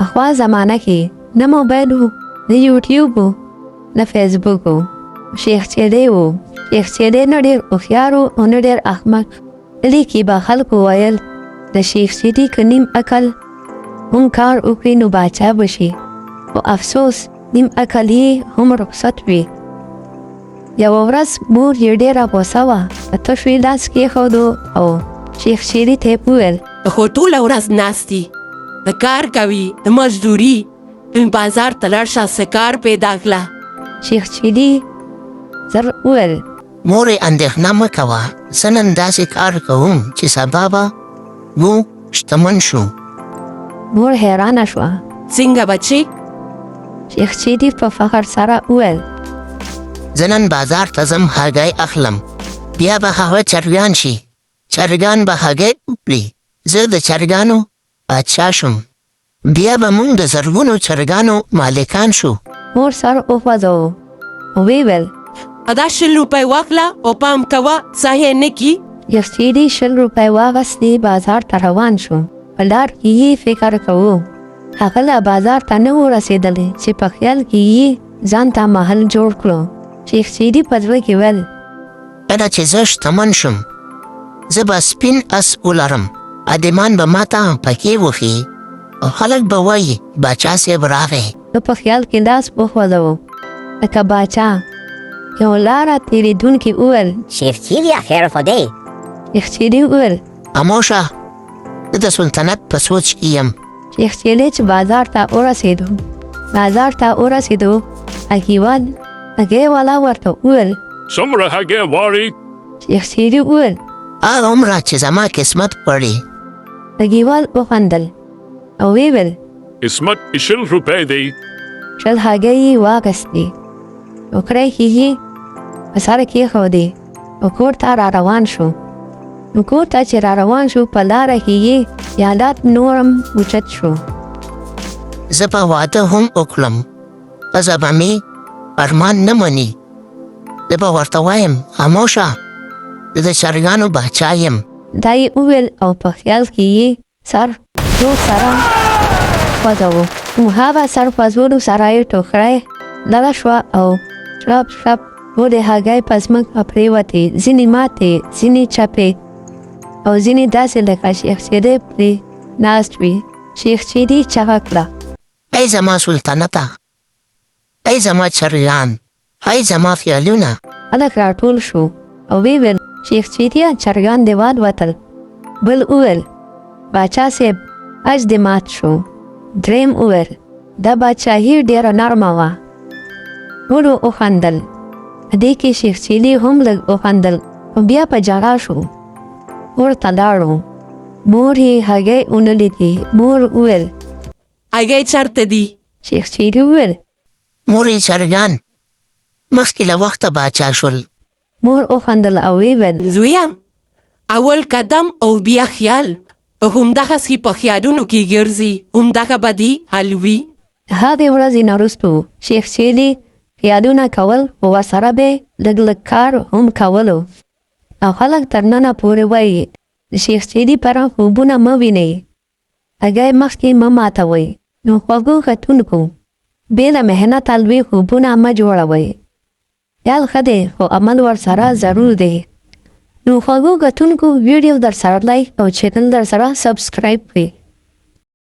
اخوا زمانه کې نه موبایل وو، نه یوټیوب وو، نه فیسبوک وو. شیخ چیدی وو. شیخ چیدی نه ډېر هوښیار وو او نه ډېر احمق. دې کې به خلکو ویل د شیخ چیدي که نیم عقل هم کار وکړي نو باچا به شي، خو افسوس نیم عقل یې هم رخصت وي. یوه ورځ مور یې ډېره غوسه وه، په تشوي لاس کېښودو او شیخ چیدي ته یې وویل خو ټوله ورځ ناستي، د کار کوي، د مزدوري، بازار ته لاړ شه څه کار پیدا کړه. شیخ چیدي زر وویل مورې اندېښنه مه کوه، زه نن داسې کار کوم چې سبا به موږ شتمن شو. مور حیرانه شوه. څنګه بچې؟ شیخ چیدي په فخر سره وویل زه نن بازار ته ځم هګۍ اخلم، بیا به هغه چرګان شي، چرګان به هګۍ وکړي، زه د چرګانو بادشاه شم، بیا به موږ د زرګونو چرګانو مالکان شو. مور سر وخوځاوه او ویې ویل دا 100 روپۍ واخله او پام کوه څه یې نه کي. شیخ چیدي 100 روپۍ واخیستې، بازار ته روان شو. په لار کې یې فکر کوو. هغه لا بازار ته نه و رسېدلی چې په خیال کې یې ځان ته محل جوړ کړو. شیخ چیدي په زړه کې ویل کله چې زه شتمن شم زه به سپین اس ولرم، ادیمان به ماته پکې وخي او خلک به وایي باچا صاحب راغی. نو په خیال کې لاس وخوځاوه لکه باچا. یو لاره تېرېدونکي وویل شیخ چیدي خیر خو دی. شیخ چیدي وویل خاموشه، زه د سلطنت په سوچ کې یم. شیخ چیدي چې بازار ته ورسېدو هګۍ والا ورته وویل څومره هګۍ غواړې؟ شیخ چیدي وویل هغه عمره چې زما قسمت غواړي. هګۍوال وخندل او ویې ویل قسمت 100 روپۍ دی. 100 هګۍ یې واخیستې، ټوکرۍ کې یې په سر کېښودې او کور ته را روان شو. نو کور ته چې را روان شو په لاره کې یې یادات نورم اوچت شو. زه به واده هم وکړم، ښځه به مې فرمان نه مني. زه به ورته وایم خاموشه، زه د چرګانو باچا یم. دا یې وویل او په خیال کې یې سر زور سره خوځاوه. نو هغه سر په زورو سره یې ټوکرۍ لږه شوه او شرپ ټولې هګۍ په ځمکه پرېوتې، ځینې ماتې، ځینې چپې او ځینې داسې لکه شیخ چیدي پرې ناست وي. شیخ چیدي چغه کړه ای زما سلطنته، ای زما چرګان، ای زما خیالونه. خلک راټول شو او ویې ویل شیخ چیدیه چرګان دې والوتل. بل وویل باچا صاحب اج دې مات شو. دریم وویل دا بادشاهي ډېره نرمه وه. ټولو وخندل. په دې کې شیخ چیدي هم لږ وخندل او بیا په ژړا شو. کور ته لاړو. مور یې هګۍ ونه لیدې. مور وویل هګۍ چېرته دي؟ شیخ چیدي وویل مورې چرګان مخکې له وخته باچا شول. مور وخندل او ویې ویل زویم اول قدم او بیا خیال، همدغسې په خیالونو کې ګرځي، همدغه به دې حل وي. هغې ورځې نه وروستو شیخ چیدي خیالونه کول او ورسره به لږ کار هم کولو. او خلک تر ننه پورې وایي د شیخ چیدي پر خوبونه مه وینئ، هګۍ مخکې مه ماتوئ. نو خوږو کتونکو بې له محنته لوی خوبونه مه جوړوئ. خیال ښه دی خو عمل ورسره ضرور دی. نو خوږو کتونکو ویډیو در سره لایک او چینل در سره سبسکرایب کړئ.